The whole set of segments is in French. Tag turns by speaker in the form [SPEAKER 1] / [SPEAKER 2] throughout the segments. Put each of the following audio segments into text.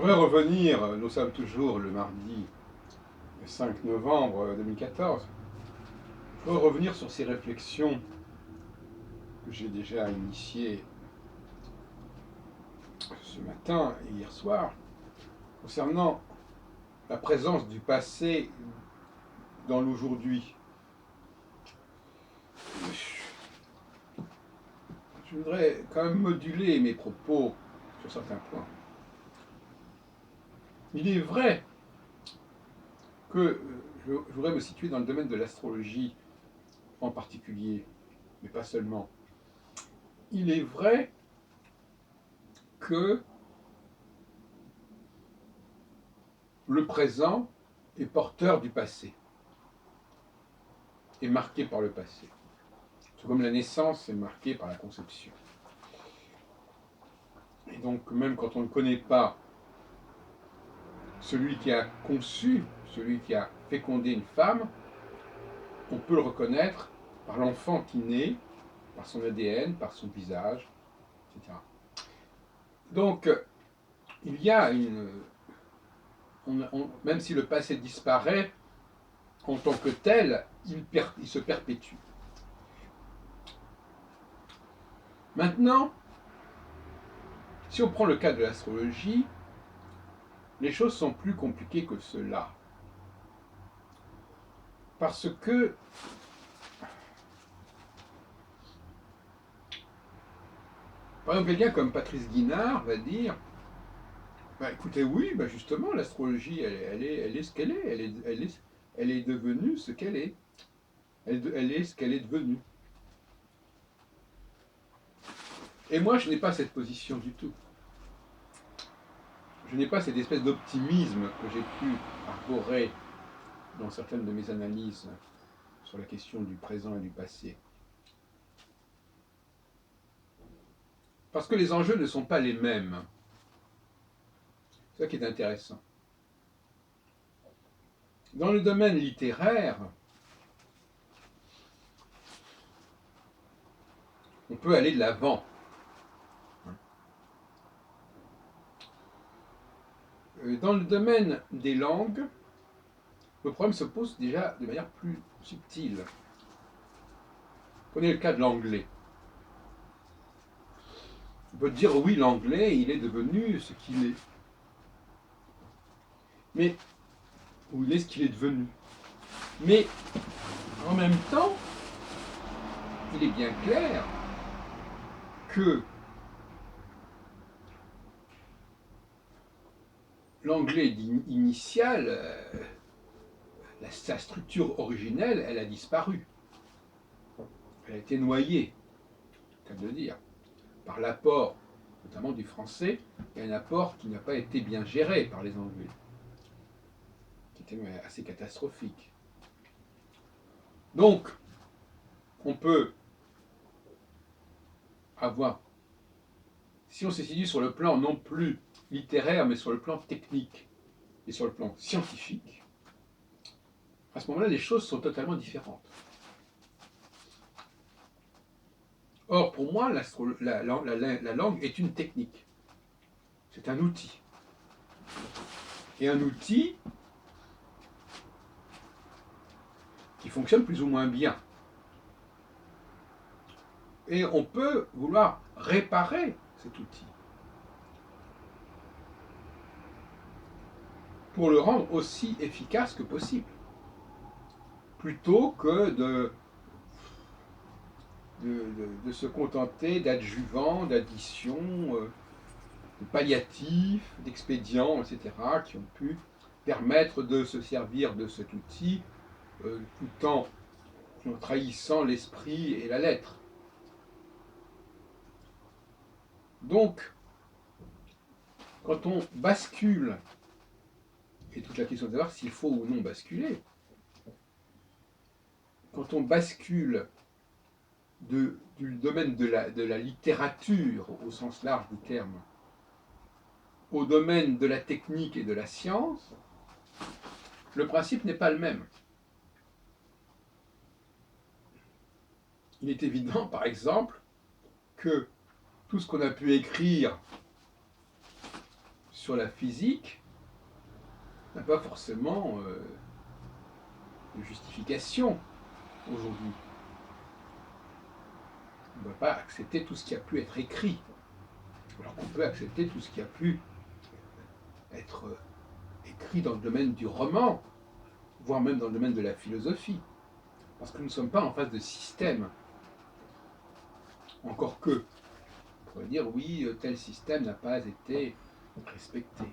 [SPEAKER 1] voudrais revenir, nous sommes toujours le mardi 5 novembre 2014, je voudrais revenir sur ces réflexions que j'ai déjà initiées ce matin et hier soir, concernant la présence du passé dans l'aujourd'hui. Je voudrais quand même moduler mes propos sur certains points. Il est vrai que je voudrais me situer dans le domaine de l'astrologie en particulier, mais pas seulement. Il est vrai que le présent est porteur du passé, est marqué par le passé. Tout comme la naissance est marquée par la conception. Et donc, même quand on ne connaît pas celui qui a conçu, celui qui a fécondé une femme, on peut le reconnaître par l'enfant qui naît, par son ADN, par son visage, etc. Donc, il y a une... même si le passé disparaît, en tant que tel, il se perpétue. Maintenant, si on prend le cas de l'astrologie, les choses sont plus compliquées que cela. Parce que par exemple, quelqu'un comme Patrice Guinard va dire écoutez, oui, justement, l'astrologie, elle est ce qu'elle est. Elle est devenue ce qu'elle est. Elle est ce qu'elle est devenue. Et moi, je n'ai pas cette position du tout. Je n'ai pas cette espèce d'optimisme que j'ai pu arborer dans certaines de mes analyses sur la question du présent et du passé. Parce que les enjeux ne sont pas les mêmes. C'est ça qui est intéressant. Dans le domaine littéraire, on peut aller de l'avant. Dans le domaine des langues, le problème se pose déjà de manière plus subtile. Prenez le cas de l'anglais. On peut dire oui, l'anglais, il est devenu ce qu'il est. Mais, ou il est ce qu'il est devenu. Mais, en même temps, il est bien clair que l'anglais initial, sa structure originelle, elle a disparu. Elle a été noyée, cas de le dire, par l'apport, notamment du français, et un apport qui n'a pas été bien géré par les Anglais, qui était assez catastrophique. Donc, on peut avoir, si on se situe sur le plan non plus littéraire, mais sur le plan technique et sur le plan scientifique, à ce moment-là, les choses sont totalement différentes. Or, pour moi, la langue est une technique. C'est un outil. Et un outil qui fonctionne plus ou moins bien. Et on peut vouloir réparer cet outil pour le rendre aussi efficace que possible, plutôt que de se contenter d'adjuvants, d'additions, de palliatifs, d'expédients, etc., qui ont pu permettre de se servir de cet outil tout en trahissant l'esprit et la lettre. Donc, quand on bascule, et toute la question de savoir s'il faut ou non basculer, quand on bascule du domaine de la littérature, au sens large du terme, au domaine de la technique et de la science, le principe n'est pas le même. Il est évident, par exemple, que tout ce qu'on a pu écrire sur la physique n'a pas forcément de justification aujourd'hui. On ne va pas accepter tout ce qui a pu être écrit, alors qu'on peut accepter tout ce qui a pu être écrit dans le domaine du roman, voire même dans le domaine de la philosophie, parce que nous ne sommes pas en face de système. Encore que, on pourrait dire, oui, tel système n'a pas été respecté.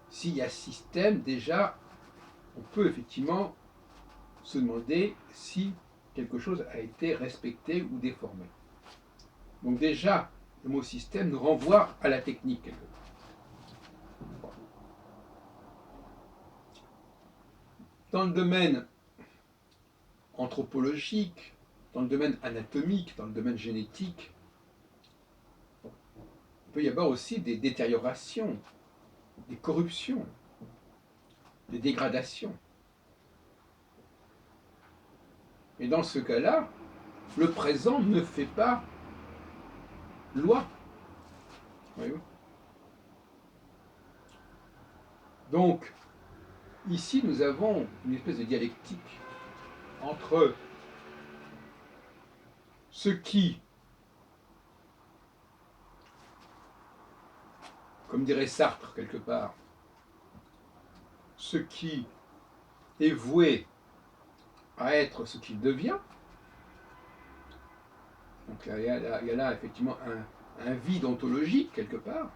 [SPEAKER 1] S'il y a système, déjà, on peut effectivement se demander si quelque chose a été respecté ou déformé. Donc déjà, le mot système nous renvoie à la technique quelque part. Dans le domaine anthropologique, dans le domaine anatomique, dans le domaine génétique, il peut y avoir aussi des détériorations, des corruptions, des dégradations. Et dans ce cas-là, le présent ne fait pas loi. Voyez-vous ? Donc, ici, nous avons une espèce de dialectique entre ce qui, comme dirait Sartre quelque part, ce qui est voué à être ce qu'il devient. Donc il y a là effectivement un vide ontologique quelque part,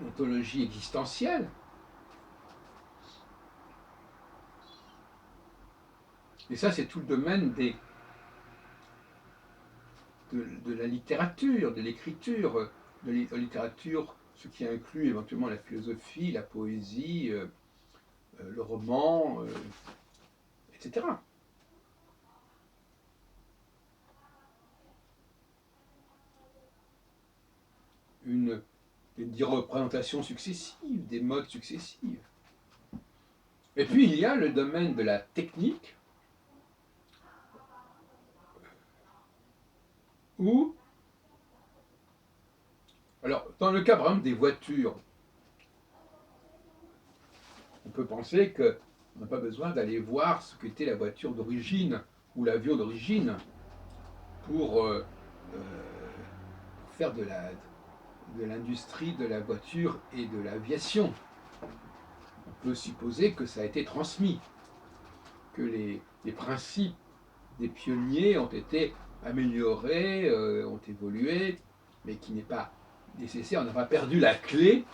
[SPEAKER 1] une ontologie existentielle. Et ça, c'est tout le domaine de la littérature, de l'écriture, de la littérature, ce qui inclut éventuellement la philosophie, la poésie, le roman, etc. Des représentations successives, des modes successifs. Et puis il y a le domaine de la technique, où, alors dans le cas par exemple des voitures, on peut penser qu'on n'a pas besoin d'aller voir ce qu'était la voiture d'origine ou l'avion d'origine pour faire de l'industrie de la voiture et de l'aviation. On peut supposer que ça a été transmis, que les principes des pionniers ont été améliorés, ont évolué, mais qui n'est pas nécessaire. On n'a pas perdu la clé,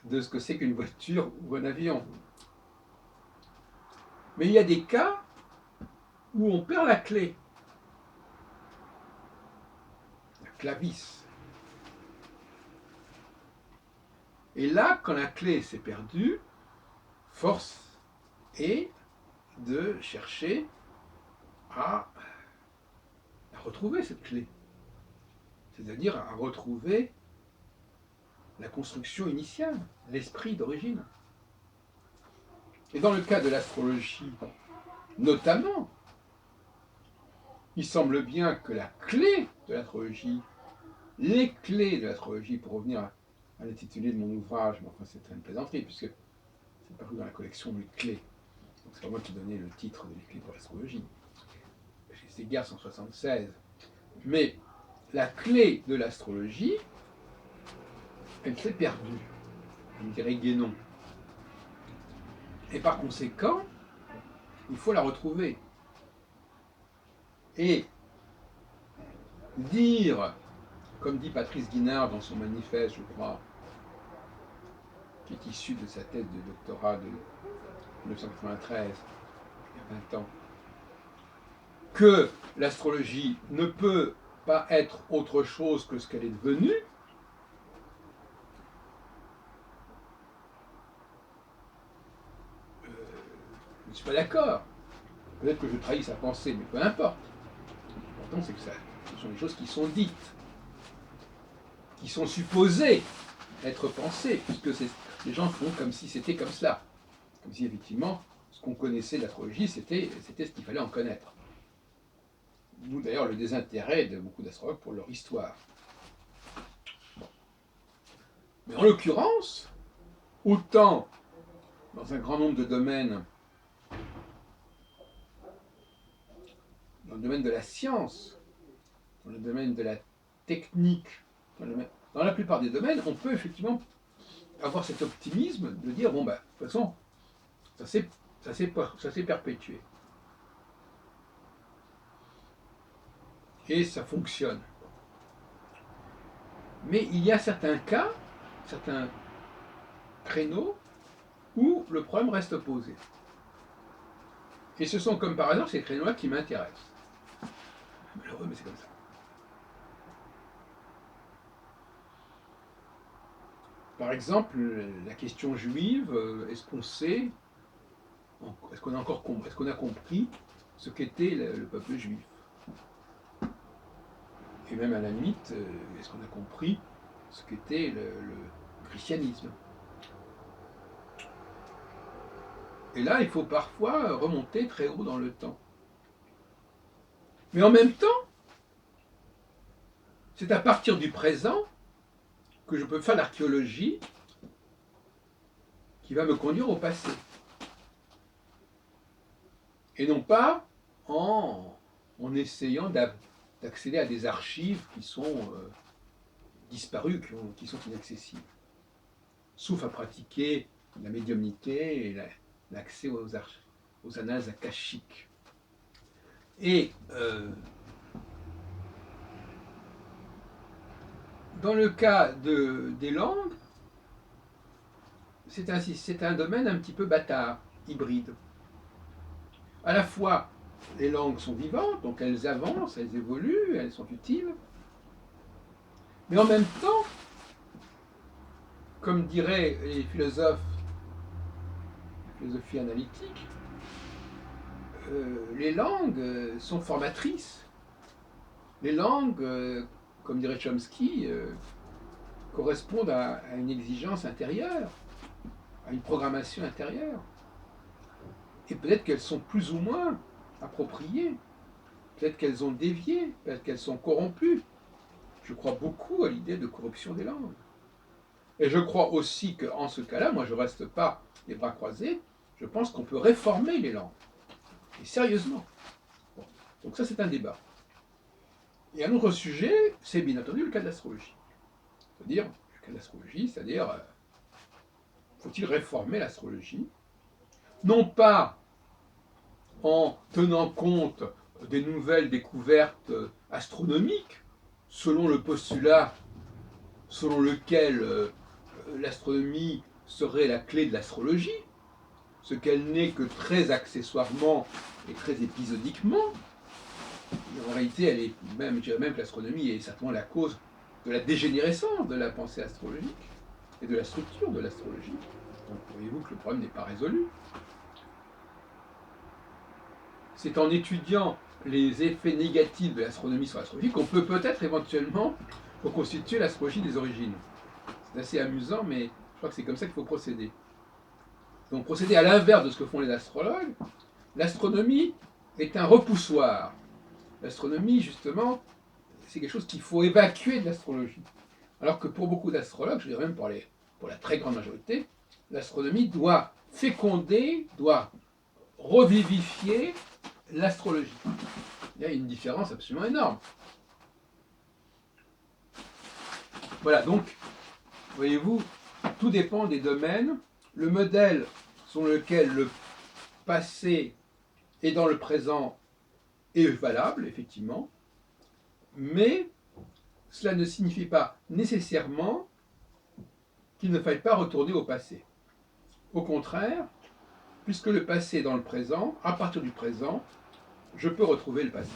[SPEAKER 1] de ce que c'est qu'une voiture ou un avion. Mais il y a des cas où on perd la clé. La clavis. Et là, quand la clé s'est perdue, force est de chercher à retrouver cette clé. C'est-à-dire à retrouver la construction initiale, l'esprit d'origine. Et dans le cas de l'astrologie, notamment, il semble bien que la clé de l'astrologie, les clés de l'astrologie, pour revenir à l'intitulé de mon ouvrage, mais enfin c'est une plaisanterie, puisque c'est paru dans la collection Les Clés. Donc c'est pas moi qui donnais le titre de Les Clés pour l'astrologie. Chez Ségard 176. Mais la clé de l'astrologie, elle s'est perdue, comme dirait Guénon. Et par conséquent, il faut la retrouver. Et dire, comme dit Patrice Guinard dans son manifeste, je crois, qui est issu de sa thèse de doctorat de 1993, il y a 20 ans, que l'astrologie ne peut pas être autre chose que ce qu'elle est devenue, je ne suis pas d'accord. Peut-être que je trahis sa pensée, mais peu importe. L'important, c'est que ce sont des choses qui sont dites, qui sont supposées être pensées, puisque les gens font comme si c'était comme cela. Comme si, effectivement, ce qu'on connaissait de l'astrologie, c'était ce qu'il fallait en connaître. D'où d'ailleurs le désintérêt de beaucoup d'astrologues pour leur histoire. Mais en l'occurrence, autant dans un grand nombre de domaines, dans le domaine de la science, dans le domaine de la technique, dans la plupart des domaines, on peut effectivement avoir cet optimisme de dire, bon, bah, de toute façon, ça s'est perpétué. Et ça fonctionne. Mais il y a certains cas, certains créneaux, où le problème reste posé. Et ce sont comme par hasard ces créneaux-là qui m'intéressent. Malheureux, mais c'est comme ça. Par exemple, la question juive, est-ce qu'on sait, est-ce qu'on a compris ce qu'était le peuple juif? Et même à la limite, est-ce qu'on a compris ce qu'était le christianisme? Et là, il faut parfois remonter très haut dans le temps. Mais en même temps, c'est à partir du présent que je peux faire l'archéologie qui va me conduire au passé. Et non pas en essayant d'accéder à des archives qui sont disparues, qui sont inaccessibles. Sauf à pratiquer la médiumnité et l'accès aux annales akashiques. Et dans le cas des langues, c'est un domaine un petit peu bâtard, hybride. À la fois, les langues sont vivantes, donc elles avancent, elles évoluent, elles sont utiles. Mais en même temps, comme diraient les philosophes, la philosophie analytique, les langues sont formatrices. Les langues, comme dirait Chomsky, correspondent à une exigence intérieure, à une programmation intérieure. Et peut-être qu'elles sont plus ou moins appropriées, peut-être qu'elles ont dévié, peut-être qu'elles sont corrompues. Je crois beaucoup à l'idée de corruption des langues. Et je crois aussi qu'en ce cas-là, moi je ne reste pas les bras croisés, je pense qu'on peut réformer les langues. Et sérieusement. Bon. Donc ça c'est un débat. Et un autre sujet, c'est bien entendu le cas de l'astrologie. C'est-à-dire, le cas de l'astrologie, c'est-à-dire, faut-il réformer l'astrologie? Non pas en tenant compte des nouvelles découvertes astronomiques, selon le postulat selon lequel l'astronomie serait la clé de l'astrologie, ce qu'elle n'est que très accessoirement et très épisodiquement. Et en réalité, elle est même, je dirais même que l'astronomie est certainement la cause de la dégénérescence de la pensée astrologique et de la structure de l'astrologie. Donc voyez-vous que le problème n'est pas résolu. C'est en étudiant les effets négatifs de l'astronomie sur l'astrologie qu'on peut peut-être éventuellement reconstituer l'astrologie des origines. C'est assez amusant, mais je crois que c'est comme ça qu'il faut procéder. Donc procéder à l'inverse de ce que font les astrologues. L'astronomie est un repoussoir. L'astronomie, justement, c'est quelque chose qu'il faut évacuer de l'astrologie. Alors que pour beaucoup d'astrologues, je dirais même pour la très grande majorité, l'astronomie doit féconder, doit revivifier l'astrologie. Il y a une différence absolument énorme. Voilà, donc, voyez-vous, tout dépend des domaines. Le modèle selon lequel le passé est dans le présent est valable, effectivement, mais cela ne signifie pas nécessairement qu'il ne faille pas retourner au passé. Au contraire, puisque le passé est dans le présent, à partir du présent, je peux retrouver le passé.